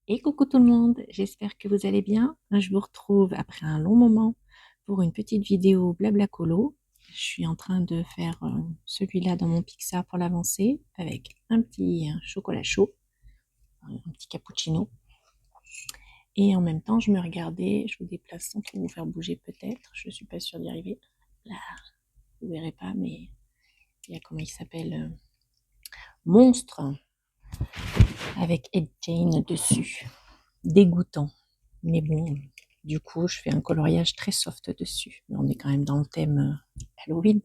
Et coucou tout le monde, j'espère que vous allez bien. Je vous retrouve après un long moment pour une petite vidéo blabla colo. Je suis en train de faire celui-là dans mon Pixar pour l'avancer avec un petit chocolat chaud, un petit cappuccino. Et en même temps, je me regardais, je vous déplace sans trop vous faire bouger peut-être, je suis pas sûre d'y arriver. Là, vous verrez pas, mais il y a comment il s'appelle Monstre avec Ed Jane dessus. Dégoûtant. Mais bon, du coup, je fais un coloriage très soft dessus. Mais on est quand même dans le thème Halloween.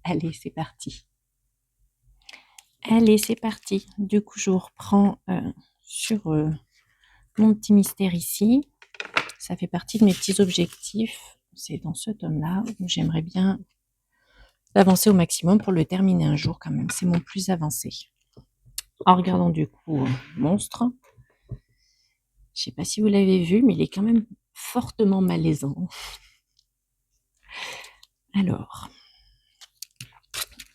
Allez, c'est parti. Allez, c'est parti. Du coup, je vous reprends sur mon petit mystère ici. Ça fait partie de mes petits objectifs. C'est dans ce tome-là où j'aimerais bien avancer au maximum pour le terminer un jour quand même. C'est mon plus avancé. En regardant du coup Monstre, je sais pas si vous l'avez vu, mais il est quand même fortement malaisant. Alors,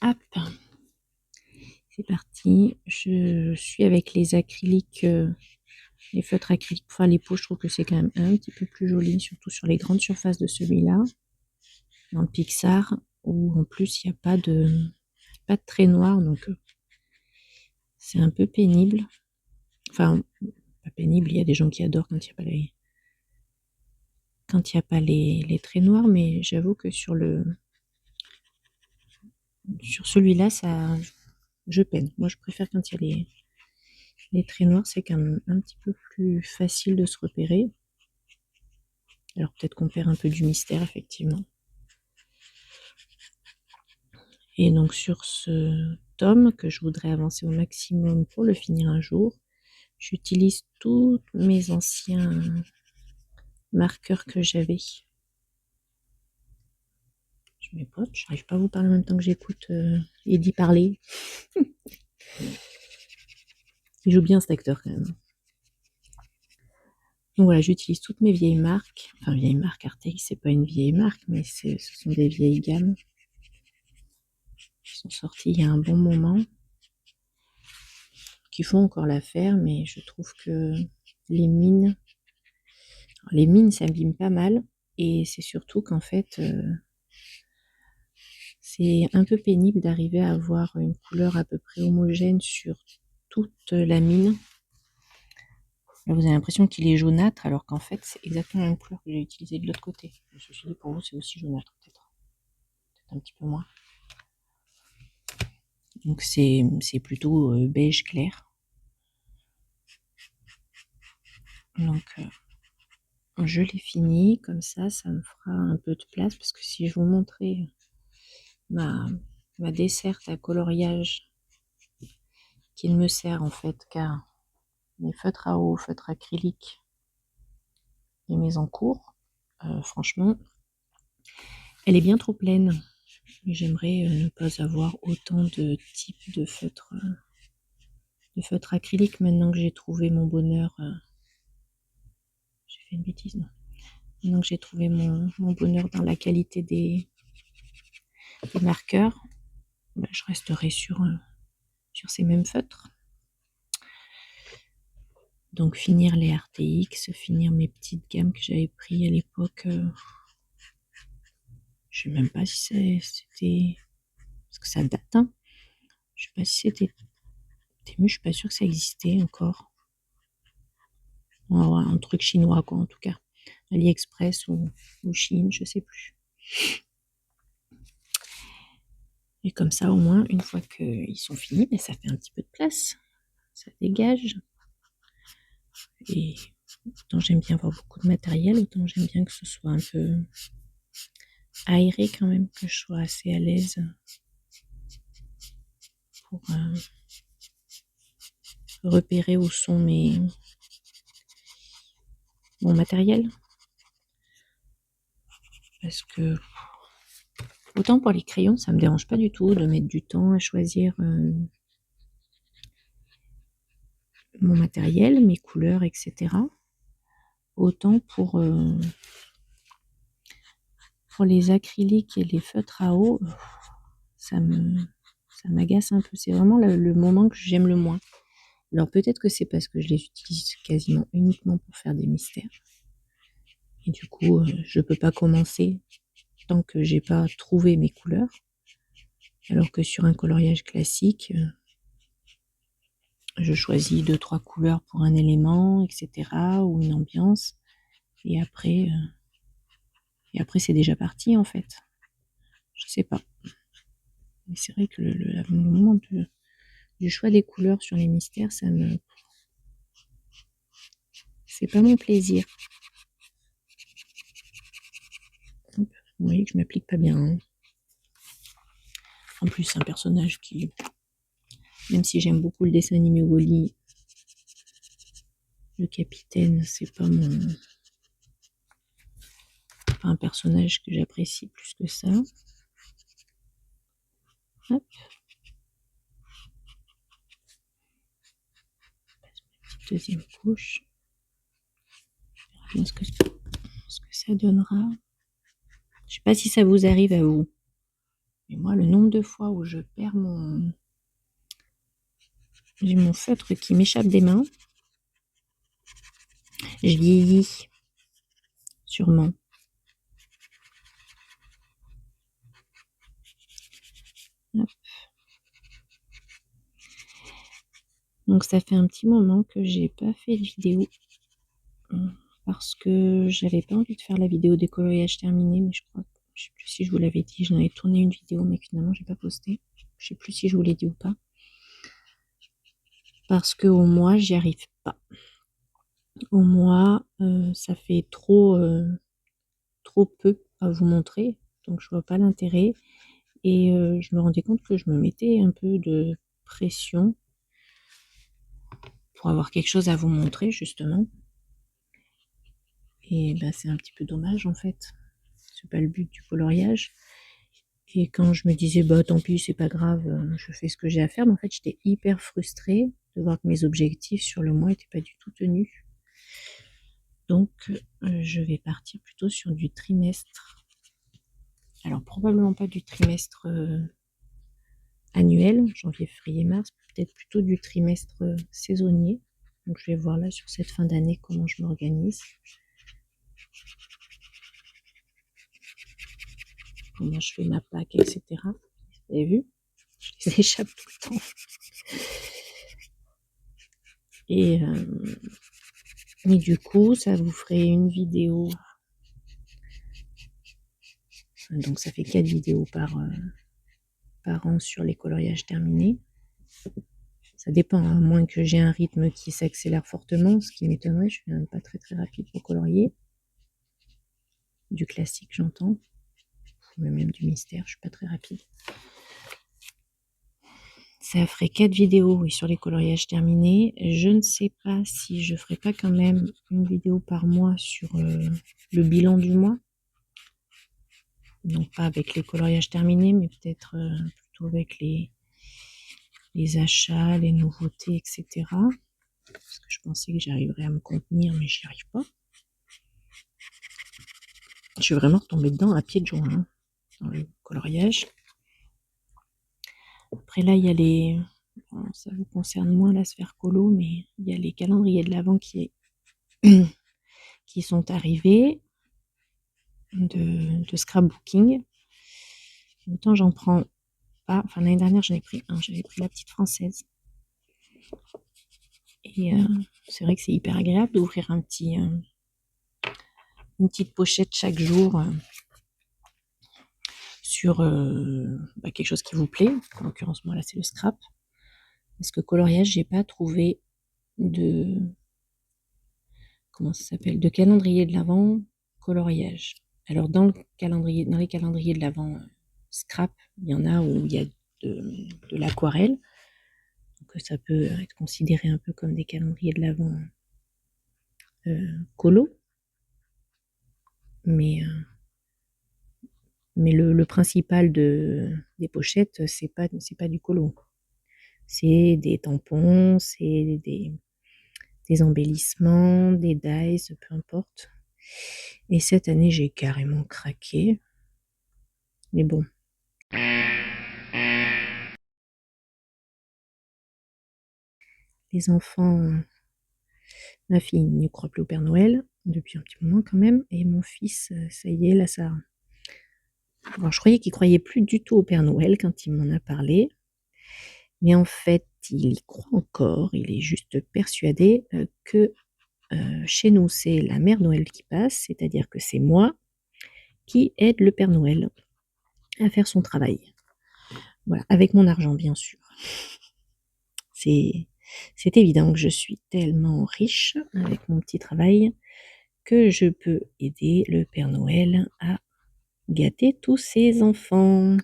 hop, c'est parti. Je suis avec les acryliques, les feutres acryliques. Enfin, les peaux, je trouve que c'est quand même un petit peu plus joli, surtout sur les grandes surfaces de celui-là. Dans le Pixar, où en plus il n'y a pas de trait noir, donc c'est un peu pénible. Enfin, pas pénible, il y a des gens qui adorent quand il n'y a pas les traits noirs, mais j'avoue que sur celui-là, ça, je peine. Moi, je préfère quand il y a les traits noirs, c'est quand même un petit peu plus facile de se repérer. Alors peut-être qu'on perd un peu du mystère, effectivement. Et donc sur ce tome que je voudrais avancer au maximum pour le finir un jour, j'utilise tous mes anciens marqueurs que j'avais. Je m'épote, j'arrive pas à vous parler en même temps que j'écoute Eddie parler. Il joue bien cet acteur quand même. Donc voilà, j'utilise toutes mes vieilles marques. Enfin, vieilles marques, Arteix, c'est pas une vieille marque, mais ce sont des vieilles gammes qui sont sorties il y a un bon moment, qui font encore l'affaire, mais je trouve que les mines, s'abîment pas mal, et c'est surtout qu'en fait, c'est un peu pénible d'arriver à avoir une couleur à peu près homogène sur toute la mine. Là, vous avez l'impression qu'il est jaunâtre, alors qu'en fait, c'est exactement la même couleur que j'ai utilisée de l'autre côté. Je me suis dit, pour vous, c'est aussi jaunâtre, peut-être un petit peu moins. Donc, c'est plutôt beige clair. Donc, je l'ai fini, comme ça me fera un peu de place, parce que si je vous montrais ma desserte à coloriage qu'il me sert en fait, car mes feutres à eau, feutres acryliques et mes encours, franchement, elle est bien trop pleine. J'aimerais ne pas avoir autant de types de feutres acryliques maintenant que j'ai trouvé mon bonheur. J'ai fait une bêtise, non? Maintenant que j'ai trouvé mon bonheur dans la qualité des marqueurs, ben, je resterai sur ces mêmes feutres. Donc finir les RTX, finir mes petites gammes que j'avais pris à l'époque. Je sais même pas si c'était... Parce que ça date, hein. Je sais pas si c'était Temu, je suis pas sûre que ça existait encore. Ouais, un truc chinois, quoi, en tout cas. AliExpress ou Chine, je sais plus. Et comme ça, au moins, une fois qu'ils sont finis, ben, ça fait un petit peu de place. Ça dégage. Et autant j'aime bien avoir beaucoup de matériel, autant j'aime bien que ce soit un peu aéré quand même, que je sois assez à l'aise pour repérer où sont mon matériel. Parce que autant pour les crayons, ça me dérange pas du tout de mettre du temps à choisir mon matériel, mes couleurs, etc. Autant pour les acryliques et les feutres à eau, ça m'agace un peu. C'est vraiment le moment que j'aime le moins. Alors peut-être que c'est parce que je les utilise quasiment uniquement pour faire des mystères. Et du coup, je peux pas commencer tant que j'ai pas trouvé mes couleurs. Alors que sur un coloriage classique, je choisis 2-3 couleurs pour un élément, etc. ou une ambiance. Et après c'est déjà parti en fait. Je sais pas. Mais c'est vrai que le moment du choix des couleurs sur les mystères, c'est pas mon plaisir. Vous voyez que je m'applique pas bien, hein. En plus, c'est un personnage qui, même si j'aime beaucoup le dessin animé Wall-E, le capitaine, c'est pas un personnage que j'apprécie plus que ça. Hop. Petite deuxième couche. On verra bien ce que ça donnera. Je sais pas si ça vous arrive à vous. Mais moi, le nombre de fois où je perds j'ai mon feutre qui m'échappe des mains, je vieillis, sûrement. Hop. Donc ça fait un petit moment que j'ai pas fait de vidéo parce que j'avais pas envie de faire la vidéo des coloriages terminés, mais je sais plus si je vous l'avais dit, j'en avais tourné une vidéo, mais finalement j'ai pas posté. Je sais plus si je vous l'ai dit ou pas. Parce que au mois, j'y arrive pas. Au mois, ça fait trop peu à vous montrer, donc je vois pas l'intérêt. Et je me rendais compte que je me mettais un peu de pression pour avoir quelque chose à vous montrer, justement. Et ben, c'est un petit peu dommage, en fait. C'est pas le but du coloriage. Et quand je me disais, bah tant pis, c'est pas grave, je fais ce que j'ai à faire, mais en fait, j'étais hyper frustrée de voir que mes objectifs sur le mois n'étaient pas du tout tenus. Donc, je vais partir plutôt sur du trimestre. Alors, probablement pas du trimestre annuel, janvier, février, mars, peut-être plutôt du trimestre saisonnier. Donc, je vais voir là sur cette fin d'année comment je m'organise. Comment je fais ma Pâques, etc. Vous avez vu? Je les échappe tout le temps. Et du coup, ça vous ferait une vidéo. Donc, ça fait 4 vidéos par an sur les coloriages terminés. Ça dépend, à moins que j'ai un rythme qui s'accélère fortement, ce qui m'étonnerait, je suis même pas très très rapide pour colorier. Du classique, j'entends. Mais même du mystère, je suis pas très rapide. Ça ferait 4 vidéos oui, sur les coloriages terminés. Je ne sais pas si je ferai pas quand même une vidéo par mois sur le bilan du mois. Non pas avec les coloriages terminés, mais peut-être plutôt avec les achats, les nouveautés, etc. Parce que je pensais que j'arriverais à me contenir, mais j'y arrive pas. Je suis vraiment retombée dedans à pieds de joint, hein, dans le coloriage. Après là, il y a les... Bon, ça vous concerne moins la sphère colo, mais il y a les calendriers de l'Avent qui sont arrivés de scrapbooking. Autant j'en prends pas. Enfin, l'année dernière, j'en ai pris un. J'avais pris la petite française. Et c'est vrai que c'est hyper agréable d'ouvrir une petite pochette chaque jour sur quelque chose qui vous plaît. En l'occurrence, moi, là, c'est le scrap. Parce que coloriage, j'ai pas trouvé de... Comment ça s'appelle? De calendrier de l'Avent coloriage. Alors, dans les calendriers de l'Avent scrap, il y en a où il y a de l'aquarelle. Donc, ça peut être considéré un peu comme des calendriers de l'Avent colo. Mais le principal des pochettes, c'est pas du colo. C'est des tampons, c'est des embellissements, des dies, peu importe. Et cette année, j'ai carrément craqué. Mais bon. Les enfants, ma fille ne croit plus au Père Noël, depuis un petit moment quand même, et mon fils, ça y est, là, ça... Bon, je croyais qu'il croyait plus du tout au Père Noël quand il m'en a parlé, mais en fait, il y croit encore, il est juste persuadé que chez nous, c'est la Mère Noël qui passe, c'est-à-dire que c'est moi qui aide le Père Noël à faire son travail. Voilà, avec mon argent, bien sûr. C'est évident que je suis tellement riche avec mon petit travail que je peux aider le Père Noël à gâter tous ses enfants.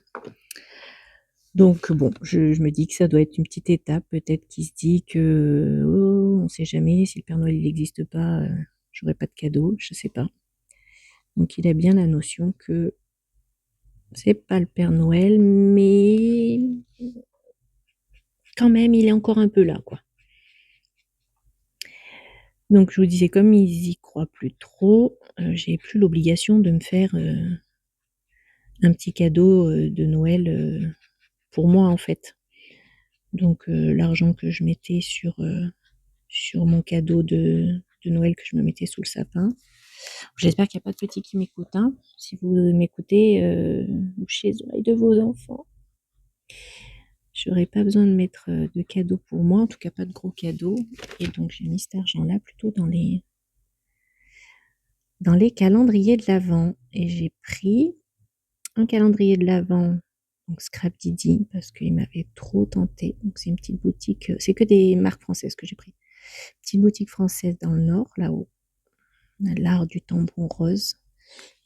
Donc bon, je me dis que ça doit être une petite étape, peut-être qu'il se dit que oh, on sait jamais, si le Père Noël n'existe pas, j'aurai pas de cadeau, je sais pas. Donc il a bien la notion que c'est pas le Père Noël, mais quand même, il est encore un peu là, quoi. Donc je vous disais, comme ils y croient plus trop, j'ai plus l'obligation de me faire un petit cadeau de Noël pour moi, en fait. Donc l'argent que je mettais sur mon cadeau de Noël que je me mettais sous le sapin. J'espère qu'il n'y a pas de petits qui m'écoutent. Hein. Si vous m'écoutez, bouchez les oreilles de vos enfants. J'aurais pas besoin de mettre de cadeaux pour moi, en tout cas pas de gros cadeaux. Et donc j'ai mis cet argent-là plutôt dans les calendriers de l'Avent. Et j'ai pris un calendrier de l'Avent, donc Scrap Didi, parce qu'il m'avait trop tenté. Donc c'est une petite boutique, c'est que des marques françaises que j'ai pris. Petite boutique française dans le Nord, là-haut. On a l'art du tambon rose.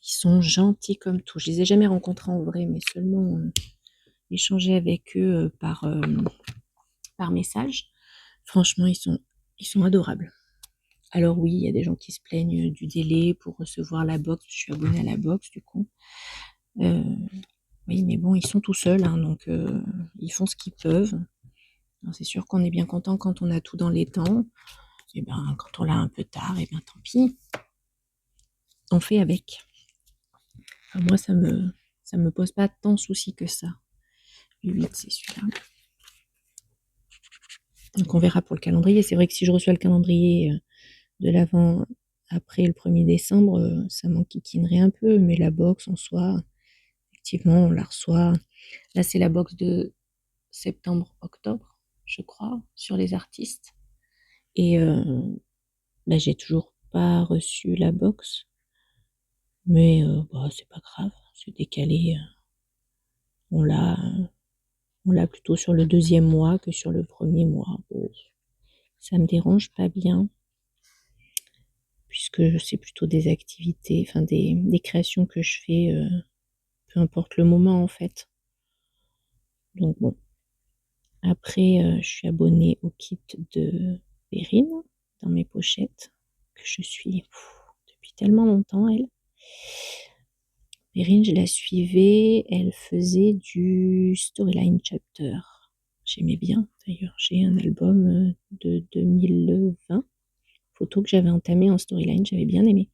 Ils sont gentils comme tout. Je les ai jamais rencontrés en vrai, mais seulement échangé avec eux par message. Franchement, ils sont adorables. Alors oui, il y a des gens qui se plaignent du délai pour recevoir la box. Je suis abonnée à la box du coup. Oui, mais bon, ils sont tout seuls, hein, donc ils font ce qu'ils peuvent. C'est sûr qu'on est bien content quand on a tout dans les temps. Et ben, quand on l'a un peu tard, et bien tant pis. On fait avec. Enfin, moi, ça me pose pas tant de soucis que ça. Le 8, c'est celui-là. Donc on verra pour le calendrier. C'est vrai que si je reçois le calendrier de l'Avent après le 1er décembre, ça m'enquiquinerait un peu. Mais la box en soi, effectivement, on la reçoit. Là, c'est la box de septembre-octobre, je crois, sur les artistes. Et bah, j'ai toujours pas reçu la box. Mais bah, c'est pas grave, c'est décalé. On l'a, on l'a plutôt sur le 2e mois que sur le 1er mois. Bon, ça me dérange pas bien, puisque c'est plutôt des activités, enfin des créations que je fais, peu importe le moment en fait. Donc bon. Après, je suis abonnée au kit de Perrine dans mes pochettes, que je suis depuis tellement longtemps, elle. Perrine, je la suivais, elle faisait du storyline chapter. J'aimais bien d'ailleurs, j'ai un album de 2020, photo que j'avais entamé en storyline, j'avais bien aimé.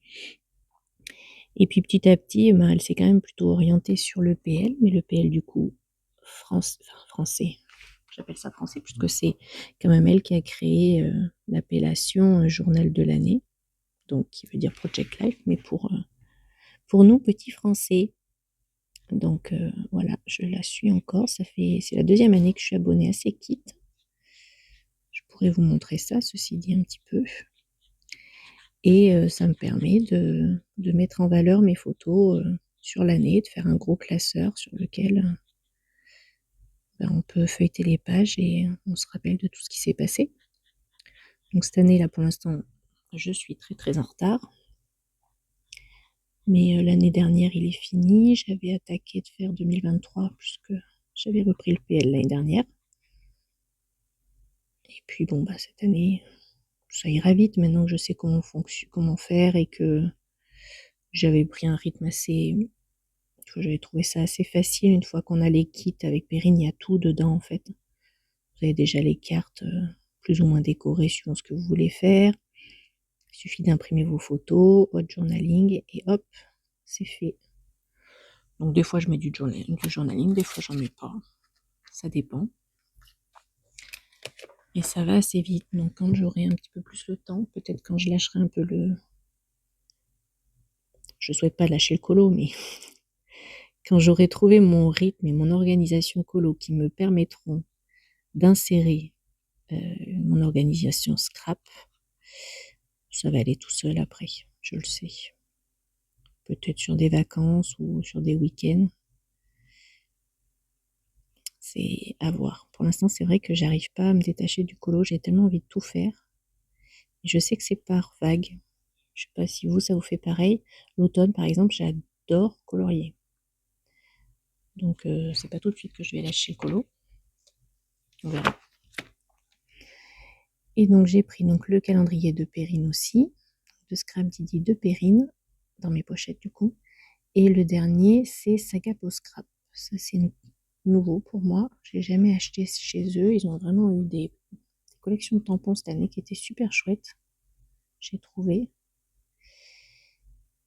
Et puis petit à petit, ben, elle s'est quand même plutôt orientée sur le PL, mais le PL du coup français. J'appelle ça français puisque c'est quand même elle qui a créé l'appellation journal de l'année, donc qui veut dire Project Life, mais pour nous petits français. Donc voilà, je la suis encore. C'est la 2e année que je suis abonnée à ces kits. Je pourrais vous montrer ça, ceci dit un petit peu. Et ça me permet de mettre en valeur mes photos sur l'année, de faire un gros classeur sur lequel ben, on peut feuilleter les pages et on se rappelle de tout ce qui s'est passé. Donc cette année, là, pour l'instant, je suis très très en retard. Mais l'année dernière, il est fini. J'avais attaqué de faire 2023 puisque j'avais repris le PL l'année dernière. Et puis bon, bah cette année, ça ira vite maintenant que je sais comment faire et que j'avais pris un rythme assez... J'avais trouvé ça assez facile. Une fois qu'on a les kits avec Perrine, il y a tout dedans en fait. Vous avez déjà les cartes plus ou moins décorées suivant ce que vous voulez faire. Il suffit d'imprimer vos photos, votre journaling et hop, c'est fait. Donc des fois je mets du journaling, des fois j'en mets pas. Ça dépend. Et ça va assez vite. Donc quand j'aurai un petit peu plus le temps, peut-être quand je lâcherai un peu je souhaite pas lâcher le colo, mais quand j'aurai trouvé mon rythme et mon organisation colo qui me permettront d'insérer mon organisation scrap, ça va aller tout seul après, je le sais. Peut-être sur des vacances ou sur des week-ends. C'est à voir. Pour l'instant, c'est vrai que j'arrive pas à me détacher du colo. J'ai tellement envie de tout faire. Et je sais que c'est par vague. Je sais pas si vous, ça vous fait pareil. L'automne, par exemple, j'adore colorier. Donc, c'est pas tout de suite que je vais lâcher le colo. On verra. Et donc, j'ai pris donc le calendrier de Perrine aussi, de Scrap Didi de Perrine, dans mes pochettes du coup. Et le dernier, c'est Saga Post Scrap. Ça, c'est nouveau pour moi. Je l'ai jamais acheté chez eux. Ils ont vraiment eu des collections de tampons cette année qui étaient super chouettes. J'ai trouvé.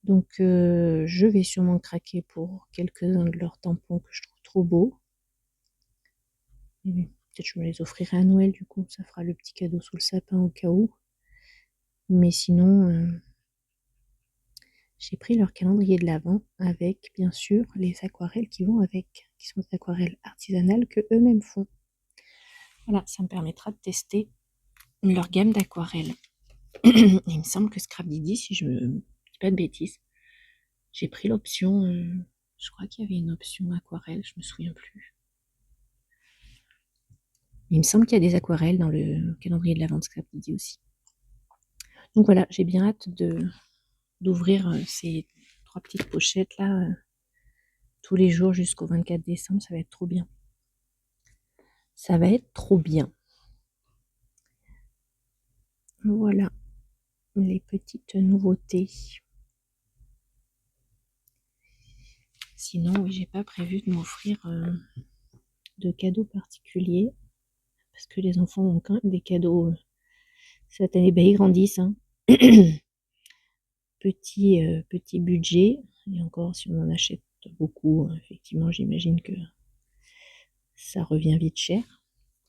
Donc, je vais sûrement craquer pour quelques-uns de leurs tampons que je trouve trop beaux. Peut-être je me les offrirai à Noël, du coup, ça fera le petit cadeau sous le sapin au cas où. Mais sinon, j'ai pris leur calendrier de l'Avent avec, bien sûr, les aquarelles qui vont avec, qui sont des aquarelles artisanales que eux-mêmes font. Voilà, ça me permettra de tester leur gamme d'aquarelles. Il me semble que Scrap Didi, si je ne dis pas de bêtises, j'ai pris l'option, je crois qu'il y avait une option aquarelle, je me souviens plus. Il me semble qu'il y a des aquarelles dans le calendrier de l'Avent de Scrap Didi aussi. Donc voilà, j'ai bien hâte d'ouvrir ces 3 petites pochettes là tous les jours jusqu'au 24 décembre, ça va être trop bien. Ça va être trop bien. Voilà les petites nouveautés. Sinon, oui, j'ai pas prévu de m'offrir de cadeaux particuliers parce que les enfants ont quand même des cadeaux cette année. Ben, ils grandissent, hein. Petit budget, et encore si on en achète beaucoup, effectivement, j'imagine que ça revient vite cher.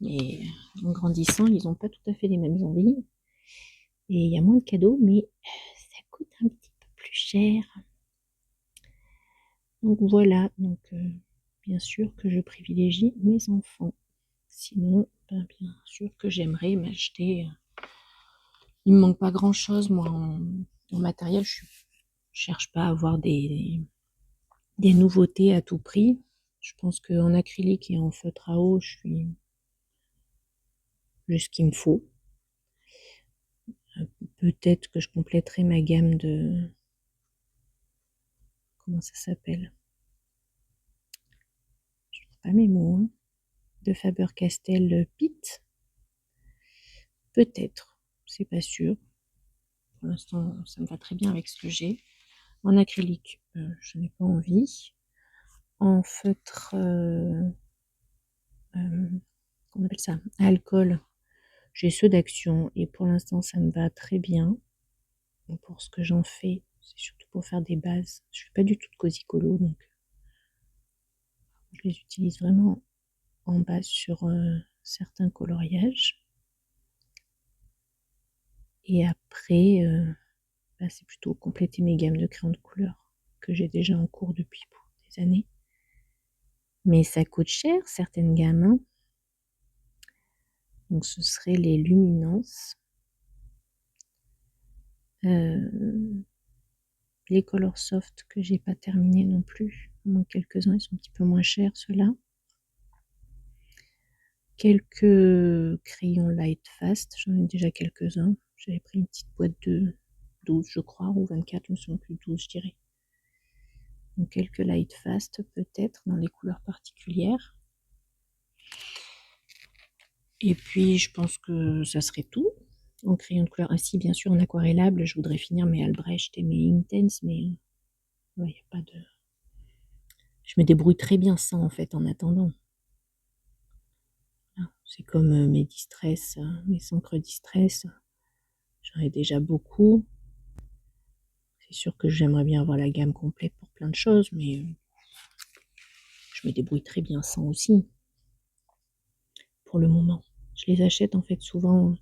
Mais en grandissant, ils n'ont pas tout à fait les mêmes envies. Et il y a moins de cadeaux, mais ça coûte un petit peu plus cher. Donc voilà, donc bien sûr que je privilégie mes enfants. Sinon, ben, bien sûr que j'aimerais m'acheter. Il me manque pas grand chose, moi, en matériel. Je cherche pas à avoir des nouveautés à tout prix. Je pense qu'en acrylique et en feutre à eau, je suis juste ce qu'il me faut. Peut-être que je compléterai ma gamme de. Comment ça s'appelle? Je ne trouve pas mes mots, hein. De Faber-Castell Pitt. Peut-être, c'est pas sûr. Pour l'instant, ça me va très bien avec ce que j'ai. En acrylique, je n'ai pas envie. En feutre, comment on appelle ça? Alcool, j'ai ceux d'Action et pour l'instant, ça me va très bien. Pour ce que j'en fais, c'est surtout pour faire des bases. Je fais pas du tout de cosicolo, donc je les utilise vraiment en base sur certains coloriages. Et après, bah, c'est plutôt compléter mes gammes de crayons de couleur que j'ai déjà en cours depuis des années. Mais ça coûte cher, certaines gammes, hein. Donc ce serait les luminances. Les Color Soft que j'ai pas terminé non plus. Il manque quelques-uns, ils sont un petit peu moins chers ceux-là. Quelques crayons Light Fast, j'en ai déjà quelques-uns. J'avais pris une petite boîte de 12 je crois, ou 24, je me souviens plus, 12 je dirais. Donc quelques Light Fast peut-être dans les couleurs particulières. Et puis je pense que ça serait tout. En crayon de couleur, ainsi bien sûr en aquarellable, je voudrais finir mes Albrecht et mes Intense, mais il n'y a pas de. Je me débrouille très bien sans en fait en attendant. C'est comme mes distress, mes encres distress. J'en ai déjà beaucoup. C'est sûr que j'aimerais bien avoir la gamme complète pour plein de choses, mais je me débrouille très bien sans aussi, pour le moment. Je les achète en fait souvent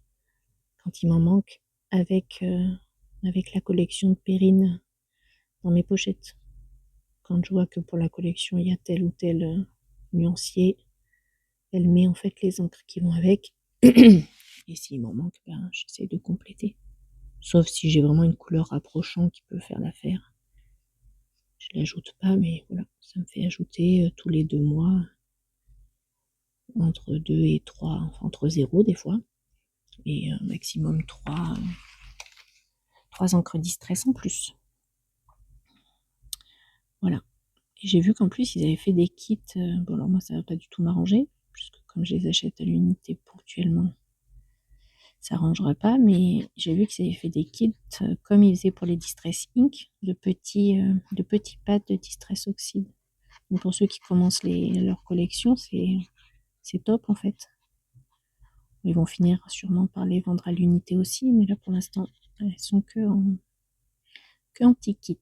quand il m'en manque avec, avec la collection de Perrine dans mes pochettes. Quand je vois que pour la collection, il y a tel ou tel nuancier, elle met en fait les encres qui vont avec. Et s'il m'en manque, ben, j'essaie de compléter. Sauf si j'ai vraiment une couleur rapprochant qui peut faire l'affaire. Je l'ajoute pas, mais voilà, ça me fait ajouter tous les 2 mois entre 2 et 3, enfin entre 0 des fois, et maximum 3 encres distress en plus. Voilà. Et j'ai vu qu'en plus, ils avaient fait des kits. Bon, alors moi, ça va pas du tout m'arranger, puisque comme je les achète à l'unité ponctuellement, ça arrangera pas. Mais j'ai vu qu'ils avaient fait des kits comme ils faisaient pour les Distress Ink, de petits pads de Distress Oxide. Donc pour ceux qui commencent leur collection, c'est top en fait. Ils vont finir sûrement par les vendre à l'unité aussi, mais là pour l'instant, elles sont que en petit kit.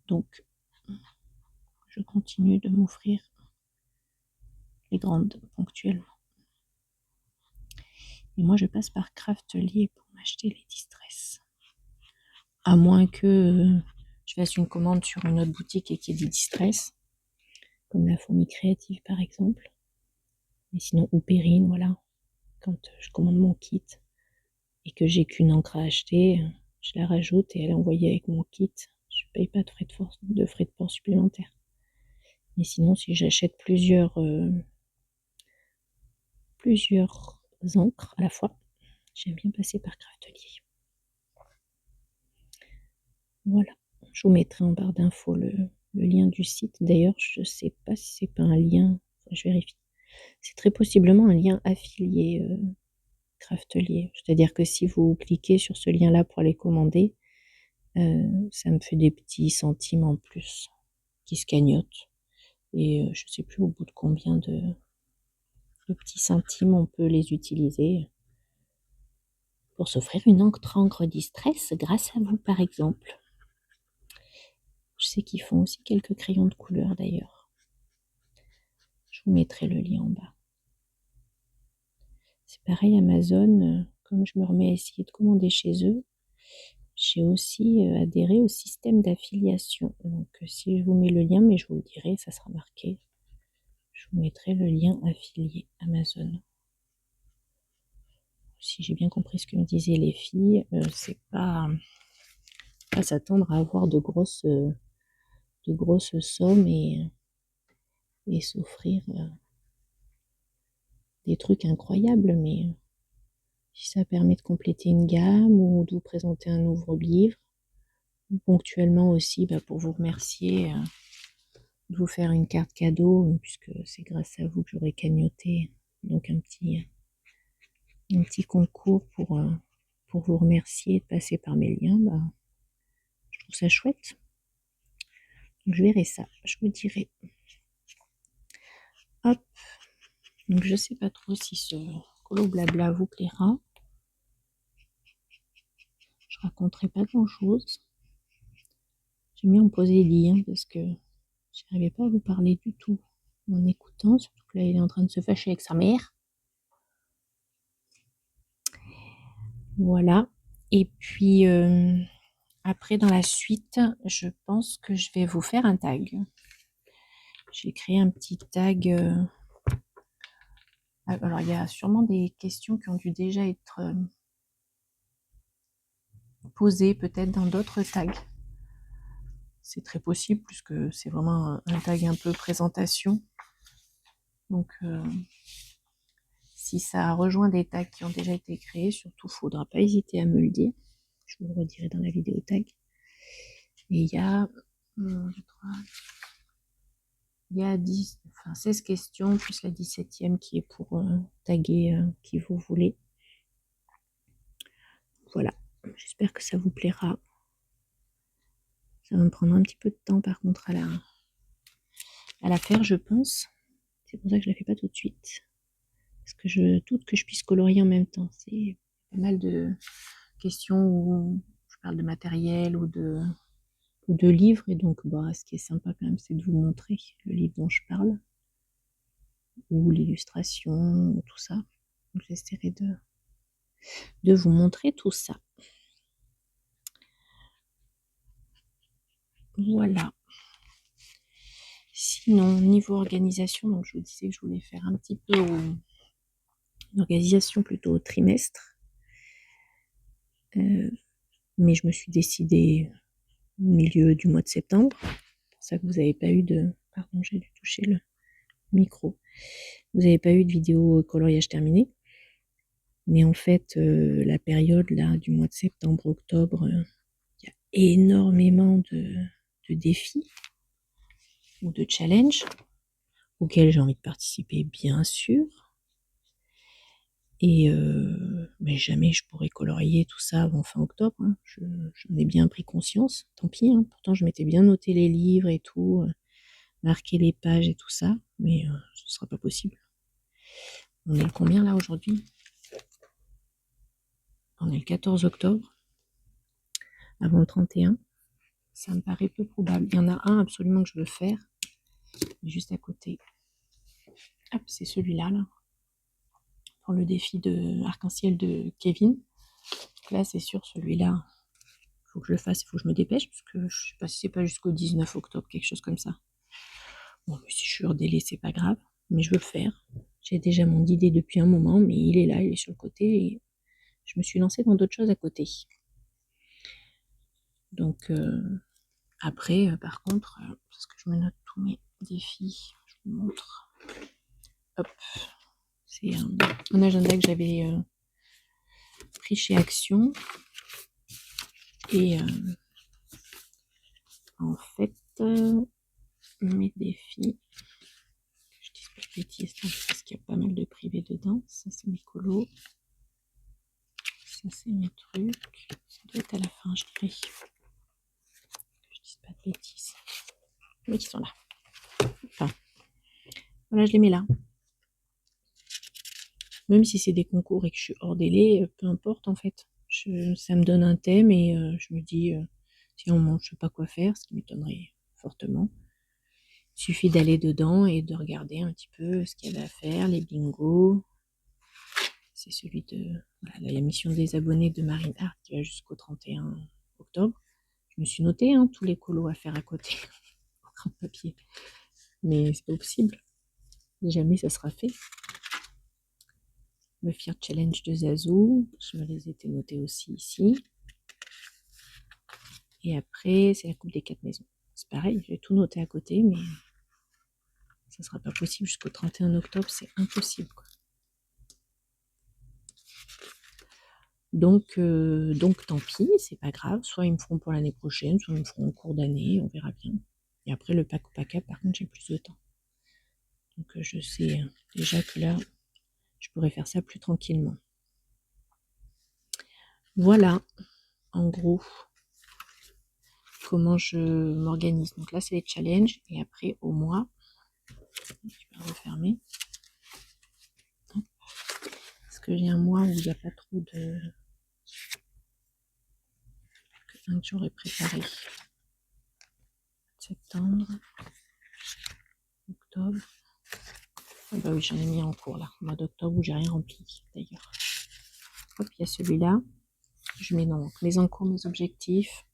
Donc, je continue de m'offrir les grandes ponctuellement. Et moi, je passe par Craftelier pour m'acheter les Distress. À moins que je fasse une commande sur une autre boutique et qu'il y ait des Distress, comme la Fourmi Créative par exemple. Mais sinon, ou Perrine, voilà. Quand je commande mon kit et que j'ai qu'une encre à acheter, je la rajoute et elle est envoyée avec mon kit. Je ne paye pas de frais de port supplémentaires. Mais sinon, si j'achète plusieurs encres à la fois, j'aime bien passer par Craftelier. Voilà, je vous mettrai en barre d'infos le lien du site. D'ailleurs, je ne sais pas si c'est pas un lien, je vérifie. C'est très possiblement un lien affilié Craftelier. C'est-à-dire que si vous cliquez sur ce lien-là pour les commander, ça me fait des petits centimes en plus qui se cagnotent. Et je ne sais plus au bout de combien de petits centimes on peut les utiliser pour s'offrir une encre Distress grâce à vous, par exemple. Je sais qu'ils font aussi quelques crayons de couleur d'ailleurs. Je vous mettrai le lien en bas. C'est pareil, Amazon, comme je me remets à essayer de commander chez eux, j'ai aussi adhéré au système d'affiliation. Donc si je vous mets le lien, mais je vous le dirai, ça sera marqué. Je vous mettrai le lien affilié Amazon. Si j'ai bien compris ce que me disaient les filles, c'est pas s'attendre à avoir de grosses sommes et s'offrir des trucs incroyables, mais si ça permet de compléter une gamme ou de vous présenter un nouveau livre, ou ponctuellement aussi pour vous remercier, de vous faire une carte cadeau, puisque c'est grâce à vous que j'aurai cagnoté, donc un petit concours pour vous remercier de passer par mes liens, je trouve ça chouette. Donc je verrai ça, je vous dirai. Hop, donc je sais pas trop si ce colo blabla vous plaira. Je raconterai pas grand chose. J'aime bien me poser le lit parce que j'arrivais pas à vous parler du tout en écoutant, surtout que là il est en train de se fâcher avec sa mère. Voilà. Et puis après dans la suite, je pense que je vais vous faire un tag. J'ai créé un petit tag. Alors il y a sûrement des questions qui ont dû déjà être posées peut-être dans d'autres tags. C'est très possible puisque c'est vraiment un tag un peu présentation. Donc si ça rejoint des tags qui ont déjà été créés, surtout, il ne faudra pas hésiter à me le dire. Je vous le redirai dans la vidéo tag. Et il y a 16 questions, plus la 17e qui est pour taguer qui vous voulez. Voilà, j'espère que ça vous plaira. Ça va me prendre un petit peu de temps par contre à la faire, je pense. C'est pour ça que je ne la fais pas tout de suite. Parce que je doute que je puisse colorier en même temps. C'est pas mal de questions où je parle de matériel ou de livres. Et donc, ce qui est sympa quand même, c'est de vous montrer le livre dont je parle. ou l'illustration, ou tout ça. Donc, j'essaierai de vous montrer tout ça. Voilà. Sinon, niveau organisation, donc je vous disais que je voulais faire un petit peu une organisation plutôt au trimestre. Mais je me suis décidée au milieu du mois de septembre. C'est pour ça que vous n'avez pas eu de... Pardon, j'ai dû toucher le micro. Vous n'avez pas eu de vidéo coloriage terminée. Mais en fait, la période là du mois de septembre, octobre, il y a énormément de défis ou de challenges auxquels j'ai envie de participer, bien sûr. Et mais jamais je pourrais colorier tout ça avant fin octobre. Hein. J'en ai bien pris conscience. Tant pis. Hein. Pourtant, je m'étais bien noté les livres et tout, marqué les pages et tout ça, mais ce sera pas possible. On est le combien là aujourd'hui? On est le 14 octobre, avant le 31. Ça me paraît peu probable. Il y en a un absolument que je veux faire, juste à côté. Hop, c'est celui-là, là, pour le défi de arc-en-ciel de Kevin. Là, c'est sûr, celui-là, il faut que je le fasse, il faut que je me dépêche, parce que je sais pas si c'est pas jusqu'au 19 octobre, quelque chose comme ça. Bon, mais si je suis hors délai, c'est pas grave, mais je veux le faire. J'ai déjà mon idée depuis un moment, mais il est là, il est sur le côté, et je me suis lancée dans d'autres choses à côté. Donc, après, par contre, parce que je me note tous mes défis, je vous montre. Hop, c'est un agenda que j'avais pris chez Action. Et en fait, mes défis, que je dise pas de bêtises, parce qu'il y a pas mal de privés dedans. Ça, c'est mes colos. Ça, c'est mes trucs. Ça doit être à la fin, je dirais. Que je dise pas de bêtises. Mais qui sont là. Enfin, voilà, je les mets là. Même si c'est des concours et que je suis hors délai, peu importe en fait. Ça me donne un thème et je me dis, si on ne sait pas quoi faire, ce qui m'étonnerait fortement, il suffit d'aller dedans et de regarder un petit peu ce qu'il y avait à faire, les bingos. C'est celui de voilà, la mission des abonnés de Marine Art qui va jusqu'au 31 octobre. Je me suis noté tous les colos à faire à côté en grand papier. Mais c'est pas possible. Jamais ça sera fait. Le Fear Challenge de Zazu, je me les étais notés aussi ici. Et après, c'est la Coupe des 4 maisons. C'est pareil, j'ai tout noté à côté, mais ça sera pas possible jusqu'au 31 octobre, c'est impossible. Quoi. Donc tant pis, c'est pas grave. Soit ils me feront pour l'année prochaine, soit ils me feront en cours d'année, on verra bien. Et après, le pack ou pack par contre, j'ai plus de temps. Donc je sais déjà que là, je pourrais faire ça plus tranquillement. Voilà, en gros, comment je m'organise. Donc là, c'est les challenges. Et après, au mois, je vais refermer. Parce que j'ai un mois où il n'y a pas trop de... que j'aurais préparé. Septembre, octobre. Ah bah oui, j'en ai mis en cours là. Mois d'octobre où j'ai rien rempli d'ailleurs. Hop, il y a celui-là. Je mets donc mes encours, mes objectifs,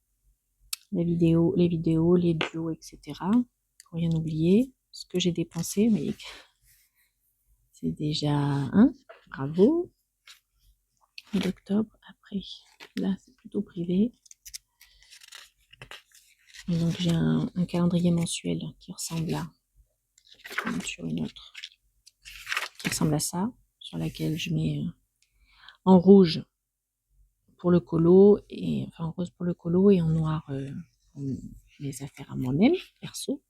les vidéos, les duos, etc. Pour rien oublier. Ce que j'ai dépensé, vous voyez, c'est déjà un. Bravo. D'octobre. Après, là, c'est plutôt privé. Et donc, j'ai un calendrier mensuel qui ressemble à... sur une autre. Qui ressemble à ça. Sur laquelle je mets en rouge pour le colo. Et, enfin, en rose pour le colo et en noir pour mes affaires à moi-même, perso.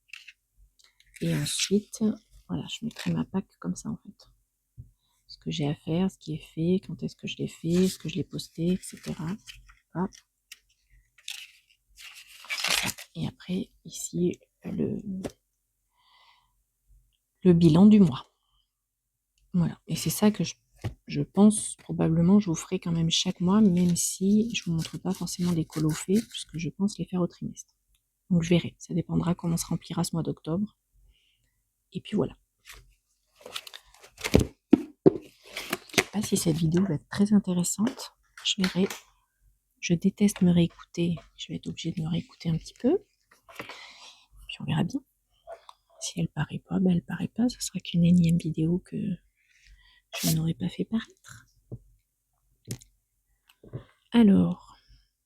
Et ensuite, voilà, je mettrai ma PAC comme ça, en fait. Ce que j'ai à faire, ce qui est fait, quand est-ce que je l'ai fait, ce que je l'ai posté, etc. Voilà. Et après, ici, le bilan du mois. Voilà. Et c'est ça que je pense, probablement, je vous ferai quand même chaque mois, même si je ne vous montre pas forcément les colos faits, puisque je pense les faire au trimestre. Donc je verrai. Ça dépendra comment se remplira ce mois d'octobre. Et puis voilà. pas si cette vidéo va être très intéressante. Je verrai. Je déteste me réécouter. Je vais être obligée de me réécouter un petit peu. Puis on verra bien. Si elle paraît pas, ben elle paraît pas. Ce sera qu'une énième vidéo que je n'aurais pas fait paraître. Alors,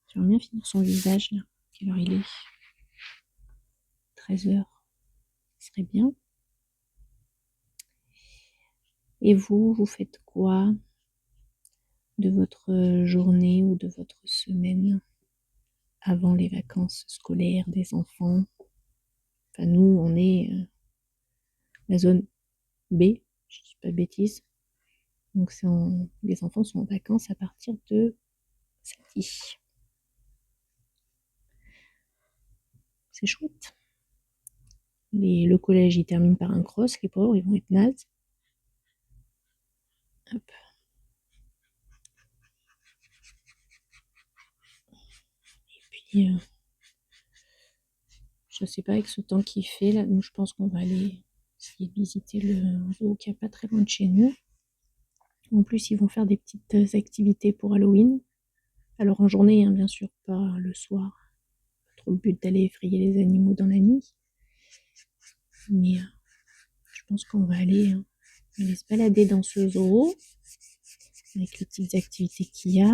j'aimerais bien finir son visage là. Quelle heure il est? 13 heures. Ce serait bien. Et vous faites quoi de votre journée ou de votre semaine avant les vacances scolaires des enfants? Enfin, nous, on est la zone B, je dis pas de bêtises. Donc, les enfants sont en vacances à partir de samedi. C'est chouette. Le collège, il termine par un cross, les pauvres, ils vont être nazes. Hop. Et puis, je sais pas, avec ce temps qu'il fait, là, nous, je pense qu'on va aller essayer de visiter le zoo qui est pas très loin de chez nous. En plus, ils vont faire des petites activités pour Halloween. Alors en journée, hein, bien sûr, pas le soir. Pas trop le but d'aller effrayer les animaux dans la nuit. Mais je pense qu'on va aller se balader dans ce zoo avec les petites activités qu'il y a.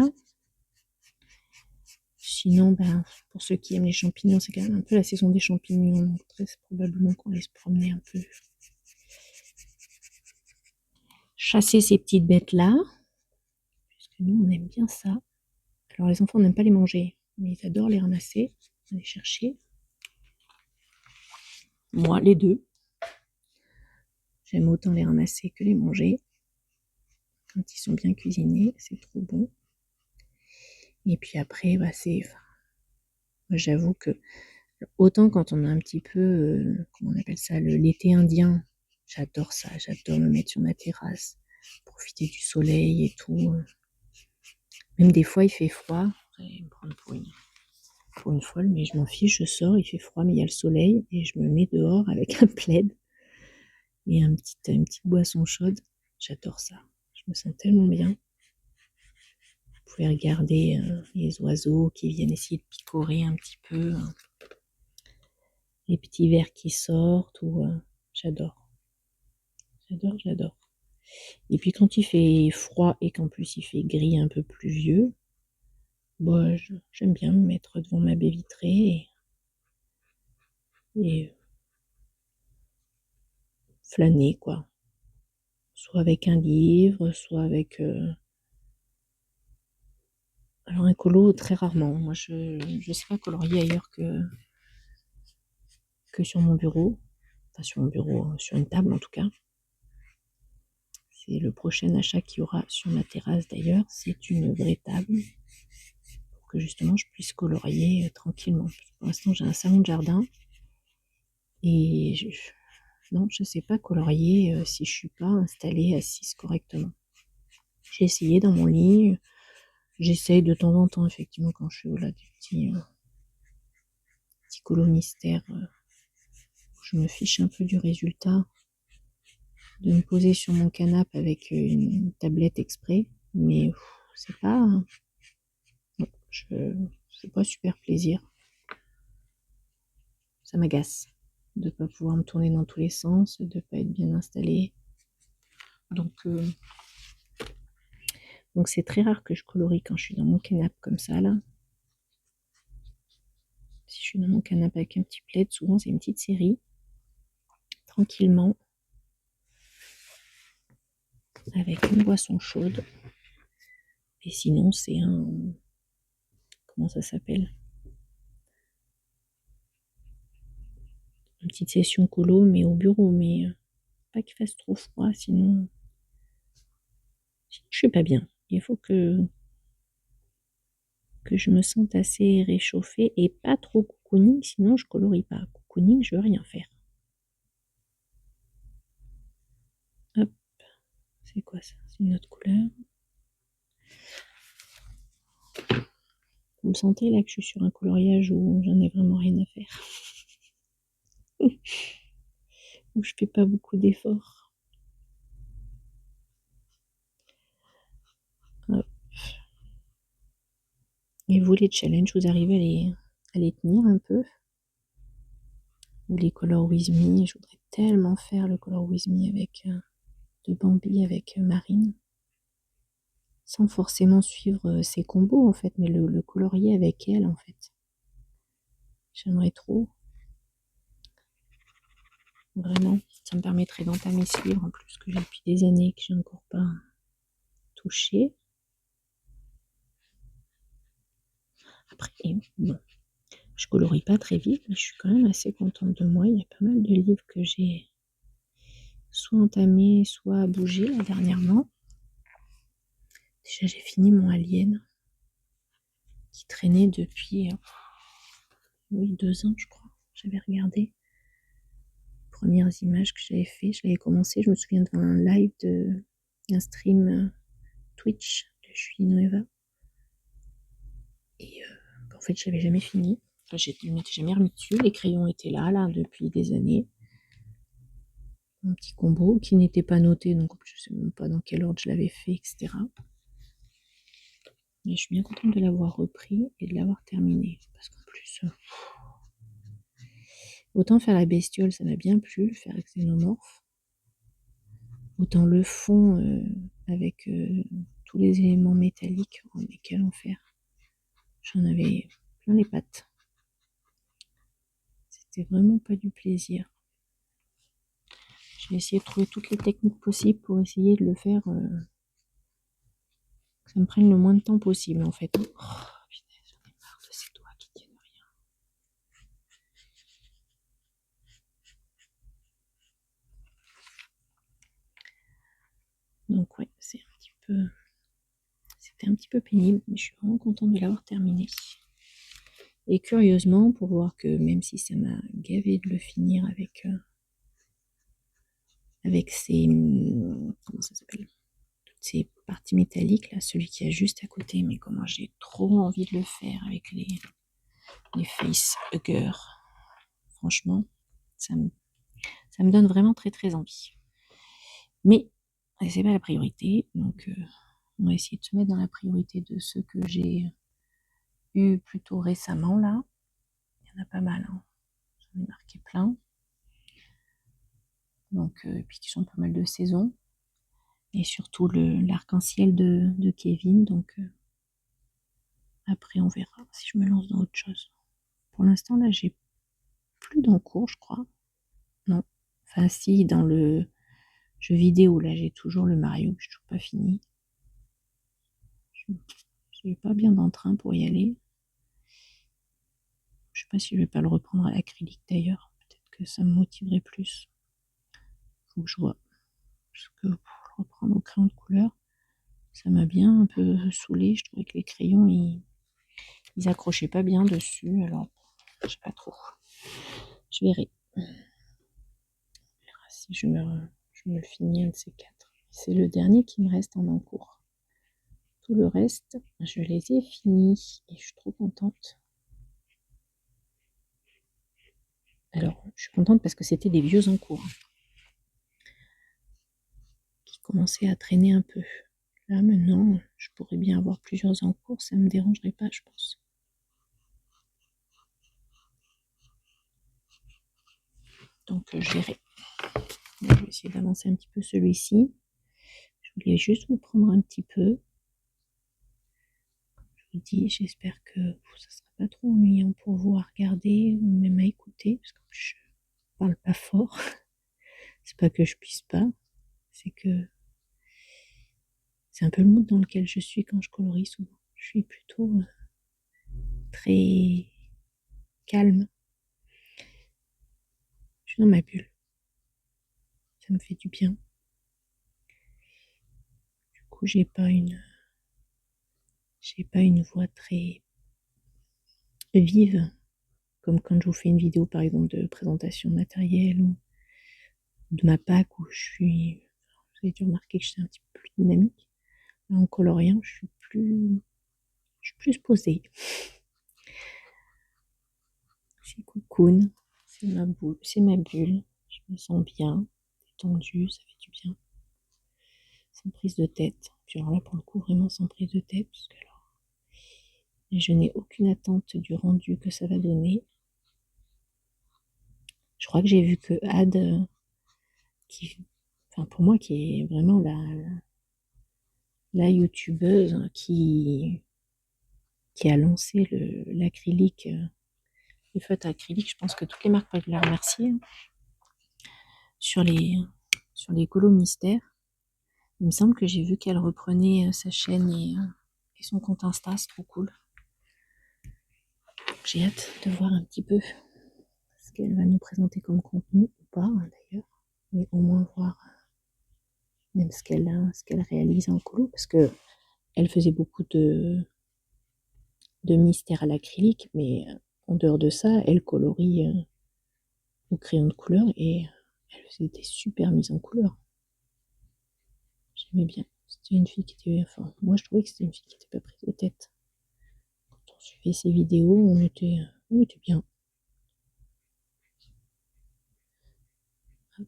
Sinon, ben, pour ceux qui aiment les champignons, c'est quand même un peu la saison des champignons. Donc très probablement qu'on va se promener un peu. Chasser ces petites bêtes-là. Puisque nous, on aime bien ça. Alors les enfants n'aiment pas les manger, mais ils adorent les ramasser, les chercher. Moi, les deux. J'aime autant les ramasser que les manger. Quand ils sont bien cuisinés, c'est trop bon. Et puis après, bah, j'avoue que autant quand on a un petit peu, comment on appelle ça, l'été indien, j'adore ça, j'adore me mettre sur ma terrasse, profiter du soleil et tout. Même des fois, il fait froid. Je vais me prendre pour une folle, mais je m'en fiche, je sors, il fait froid, mais il y a le soleil, et je me mets dehors avec un plaid et une petite boisson chaude. J'adore ça. Je me sens tellement bien. Vous pouvez regarder les oiseaux qui viennent essayer de picorer un petit peu, les petits vers qui sortent. J'adore. J'adore, j'adore. Et puis quand il fait froid et qu'en plus il fait gris un peu pluvieux, bah, j'aime bien me mettre devant ma baie vitrée et flâner, quoi. Soit avec un livre, soit avec... Alors un colo, très rarement. Moi, je ne sais pas colorier ailleurs que sur mon bureau. Enfin, sur mon bureau, sur une table en tout cas. C'est le prochain achat qu'il y aura sur ma terrasse d'ailleurs. C'est une vraie table pour que justement je puisse colorier tranquillement. Pour l'instant, j'ai un salon de jardin et non, je ne sais pas colorier si je ne suis pas installée assise correctement. J'ai essayé dans mon lit. J'essaye de temps en temps, effectivement, quand je suis là, des petits colos mystères. Je me fiche un peu du résultat, de me poser sur mon canapé avec une tablette exprès, mais c'est pas... Non, c'est pas super plaisir. Ça m'agace de pas pouvoir me tourner dans tous les sens, de pas être bien installée. Donc c'est très rare que je colorie quand je suis dans mon canapé comme ça là. Si je suis dans mon canapé avec un petit plaid, souvent c'est une petite série, tranquillement, avec une boisson chaude. Et sinon c'est comment ça s'appelle? Une petite session colo, mais au bureau, mais pas qu'il fasse trop froid, sinon je suis pas bien. Il faut que je me sente assez réchauffée et pas trop cocooning, sinon je colorie pas. Cocooning, je veux rien faire. Hop, c'est quoi ça? C'est une autre couleur. Vous me sentez là que je suis sur un coloriage où j'en ai vraiment rien à faire. Où je fais pas beaucoup d'efforts. Et vous, les challenges, vous arrivez à les tenir un peu? Ou les Color With Me, je voudrais tellement faire le Color With Me avec de Bambi avec Marine, sans forcément suivre ses combos en fait, mais le colorier avec elle en fait. J'aimerais trop. Vraiment, ça me permettrait d'entamer ce livre en plus que j'ai depuis des années que j'ai encore pas touché. Après, bon, je colorie pas très vite, mais je suis quand même assez contente de moi. Il y a pas mal de livres que j'ai soit entamés, soit bougés là, dernièrement. Déjà, j'ai fini mon Alien qui traînait depuis oui, 2 ans, je crois. J'avais regardé les premières images que j'avais fait. Je l'avais commencé, je me souviens d'un live d'un stream Twitch de Julie Nueva. Et en fait, je n'avais jamais fini. Enfin, je ne m'étais jamais remis dessus. Les crayons étaient là, depuis des années. Un petit combo qui n'était pas noté, donc je ne sais même pas dans quel ordre je l'avais fait, etc. Et je suis bien contente de l'avoir repris et de l'avoir terminé. Parce qu'en plus, autant faire la bestiole, ça m'a bien plu, faire Xénomorphe. Autant le fond avec tous les éléments métalliques, oh, mais quel enfer. J'en avais plein les pattes. C'était vraiment pas du plaisir. J'ai essayé de trouver toutes les techniques possibles pour essayer de le faire que ça me prenne le moins de temps possible en fait. Oh, putain, j'en ai marre de ces doigts qui tiennent rien. Donc ouais, c'était un petit peu pénible, mais je suis vraiment contente de l'avoir terminé. Et curieusement, pour voir que même si ça m'a gavé de le finir avec ces comment ça s'appelle, toutes ces parties métalliques là, celui qui est juste à côté, mais comment j'ai trop envie de le faire avec les facehuggers. Franchement, ça me donne vraiment très très envie. Mais c'est pas la priorité, donc on va essayer de se mettre dans la priorité de ceux que j'ai eu plutôt récemment là. Il y en a pas mal, hein. J'en ai marqué plein. Donc, et puis qui sont pas mal de saisons. Et surtout l'arc-en-ciel de Kevin. Donc après on verra si je me lance dans autre chose. Pour l'instant là j'ai plus d'encours je crois. Non. Enfin si, dans le jeu vidéo là j'ai toujours le Mario que je n'ai toujours pas fini. Je n'ai pas bien d'entrain pour y aller. Je sais pas si je vais pas le reprendre à l'acrylique d'ailleurs. Peut-être que ça me motiverait plus. Faut que je vois. Parce que pour le reprendre au crayon de couleur, ça m'a bien un peu saoulé. Je trouvais que les crayons, ils accrochaient pas bien dessus. Alors, je sais pas trop. Je verrai. Si je me le finis, un de ces quatre. C'est le dernier qui me reste en encours. Tout le reste, je les ai finis et je suis trop contente. Alors, je suis contente parce que c'était des vieux encours qui commençaient à traîner un peu. Là, maintenant, je pourrais bien avoir plusieurs encours, ça me dérangerait pas, je pense. Donc, je verrai. Je vais essayer d'avancer un petit peu celui-ci. Je voulais juste vous prendre un petit peu. Je vous dis, j'espère que ça ne sera pas trop ennuyant pour vous à regarder ou même à écouter, parce que je parle pas fort. C'est pas que je puisse pas, c'est que c'est un peu le mood dans lequel je suis quand je colorie souvent. Je suis plutôt très calme. Je suis dans ma bulle. Ça me fait du bien. Du coup, j'ai pas une voix très vive, comme quand je vous fais une vidéo par exemple de présentation de matériel ou de ma PAC où vous avez dû remarquer que j'étais un petit peu plus dynamique. Là, en coloriant, je suis plus posée. C'est cocoon, c'est ma bulle. Je me sens bien, détendue, ça fait du bien. Sans prise de tête. Puis alors là, pour le coup, vraiment sans prise de tête, parce que alors, Et je n'ai aucune attente du rendu que ça va donner. Je crois que j'ai vu que Ad, enfin pour moi, qui est vraiment la youtubeuse qui a lancé l'acrylique, les feutres acryliques, je pense que toutes les marques peuvent la remercier, hein, sur les colos mystères. Il me semble que j'ai vu qu'elle reprenait sa chaîne et son compte Insta, c'est trop cool. J'ai hâte de voir un petit peu ce qu'elle va nous présenter comme contenu, ou pas d'ailleurs, mais au moins voir même ce qu'elle réalise en colo, parce que elle faisait beaucoup de mystères à l'acrylique, mais en dehors de ça, elle colorie au crayon de couleur et elle faisait des super mises en couleur. J'aimais bien. C'était une fille qui était, enfin, moi je trouvais que c'était une fille qui était pas prise de tête. Quand on suivait ses vidéos, on était bien. Hop.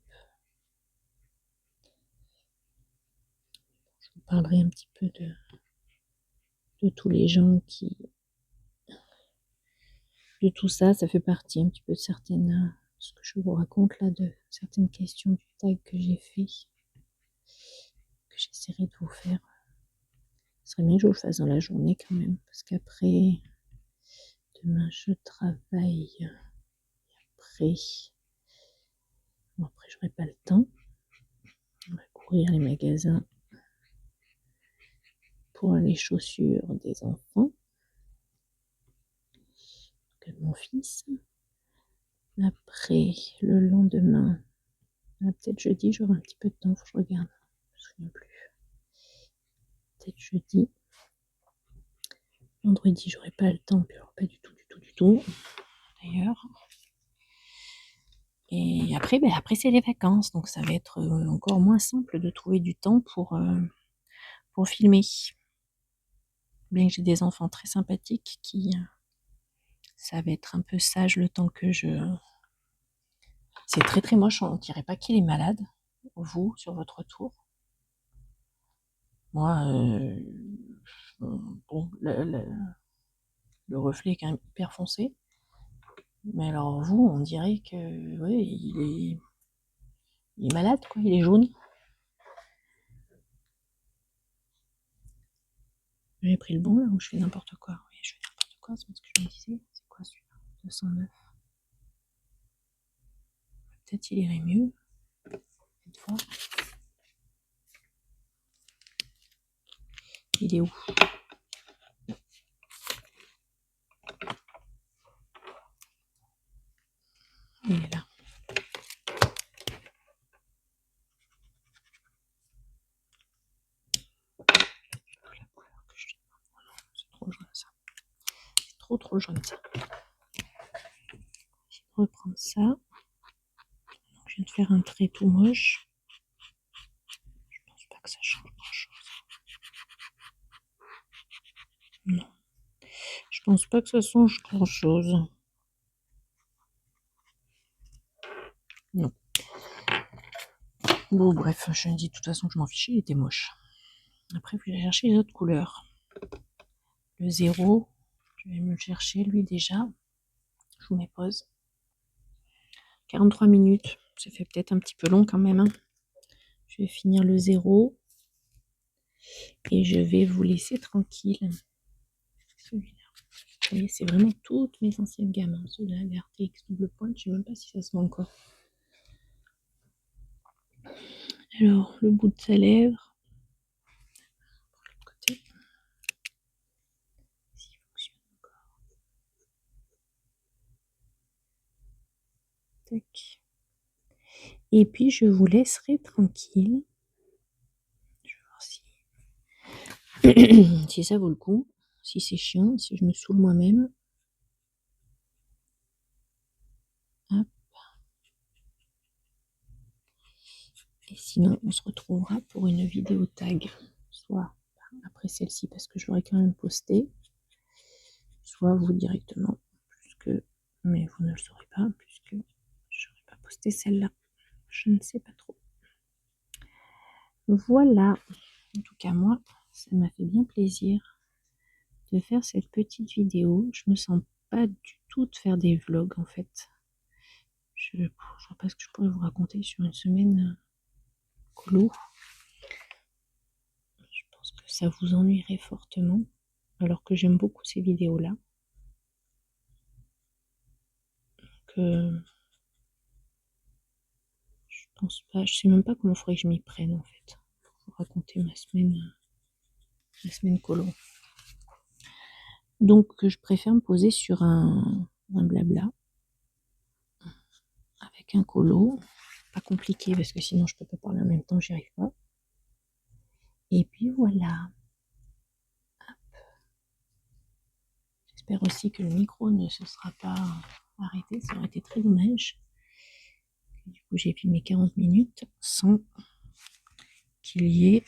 Je vous parlerai un petit peu de tous les gens de tout ça. Ça fait partie un petit peu de certaines, ce que je vous raconte là, de certaines questions du tag que j'ai fait, que j'essaierai de vous faire. Ce serait bien que je vous le fasse dans la journée quand même, parce qu'après, demain je travaille. Après, bon, après j'aurai pas le temps. On va courir les magasins pour les chaussures des enfants, de mon fils. Après, le lendemain, peut-être jeudi, j'aurai un petit peu de temps, faut que je regarde. Je me souviens plus. Peut-être jeudi. Vendredi, j'aurai pas le temps, puis alors pas du tout, d'ailleurs. Et après, après c'est les vacances, donc ça va être encore moins simple de trouver du temps pour filmer. Bien que j'ai des enfants très sympathiques ça va être un peu sage le temps que je... C'est très très moche, on ne dirait pas qu'il est malade, vous, sur votre tour. Moi, bon, le reflet est quand même hyper foncé. Mais alors vous, on dirait que ouais, il est malade, quoi, il est jaune. J'ai pris le bon là ou je fais n'importe quoi? Oui, je fais n'importe quoi, c'est ce que je me disais. C'est quoi celui-là? 209. Peut-être il irait mieux. Cette fois. Il est où? Il est là. C'est trop jaune ça. C'est trop jaune ça. Je vais reprendre ça. Donc, je viens de faire un trait tout moche. Je pense pas que ça change grand chose. Non. Je pense pas que ça change grand chose. Non. Bon, bref, je me dis de toute façon que je m'en fichais, il était moche. Après, je vais chercher les autres couleurs. Le 0, je vais me le chercher lui déjà. Je vous mets pause. 43 minutes, ça fait peut-être un petit peu long quand même. Hein. Je vais finir le 0 et je vais vous laisser tranquille. Celui-là. Vous voyez, c'est vraiment toutes mes anciennes gammes. Hein. Celui-là, le RTX double pointe, je ne sais même pas si ça se voit encore. Alors, le bout de sa lèvre. Pour l'autre côté. S'il fonctionne encore. Tac. Et puis, je vous laisserai tranquille. Je vais voir si ça vaut le coup. Si c'est chiant, si je me saoule moi-même. Hop. Et sinon, on se retrouvera pour une vidéo tag. Soit après celle-ci, parce que je l'aurai quand même postée. Soit vous directement, puisque, mais vous ne le saurez pas, puisque je n'aurai pas posté celle-là. Je ne sais pas trop. Voilà. En tout cas, moi, ça m'a fait bien plaisir de faire cette petite vidéo. Je me sens pas du tout de faire des vlogs en fait. Je vois pas ce que je pourrais vous raconter sur une semaine colo. Je pense que ça vous ennuierait fortement, alors que j'aime beaucoup ces vidéos-là. Que je pense pas, je sais même pas comment il faudrait que je m'y prenne en fait. Pour vous raconter ma semaine colo. Donc je préfère me poser sur un blabla avec un colo. Pas compliqué parce que sinon je peux pas parler en même temps, j'y arrive pas. Et puis voilà. J'espère aussi que le micro ne se sera pas arrêté, ça aurait été très dommage. Du coup j'ai filmé 40 minutes sans qu'il y ait...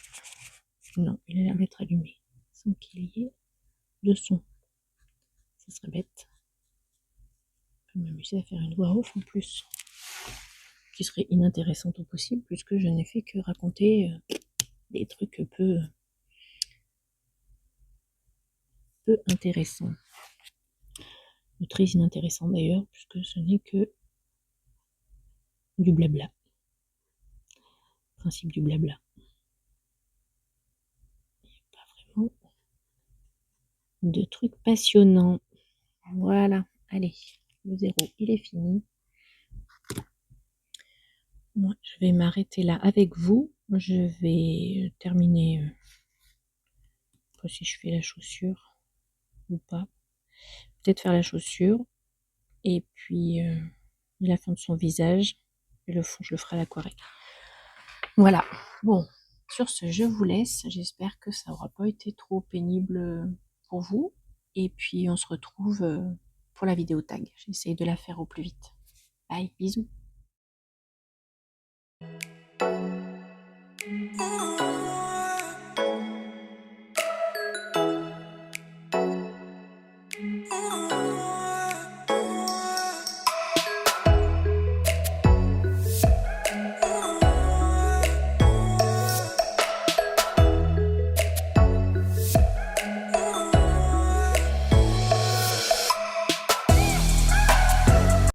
Non, il a l'air d'être allumé. Sans qu'il y ait de son. Ça serait bête. Je peux m'amuser à faire une voix off en plus. Qui serait inintéressante au possible puisque je n'ai fait que raconter des trucs peu intéressants. Ou très inintéressants d'ailleurs puisque ce n'est que du blabla. Principe du blabla. Il n'y a pas vraiment de trucs passionnants. Voilà, allez, le 0 il est fini. Moi je vais m'arrêter là avec vous. Je vais terminer, pas si je fais la chaussure ou pas. Peut-être faire la chaussure et puis la fin de son visage et le fond je le ferai à l'aquarelle. Voilà, bon, sur ce je vous laisse, j'espère que ça n'aura pas été trop pénible pour vous et puis on se retrouve pour la vidéo tag, j'essaie de la faire au plus vite. Bye, bisous.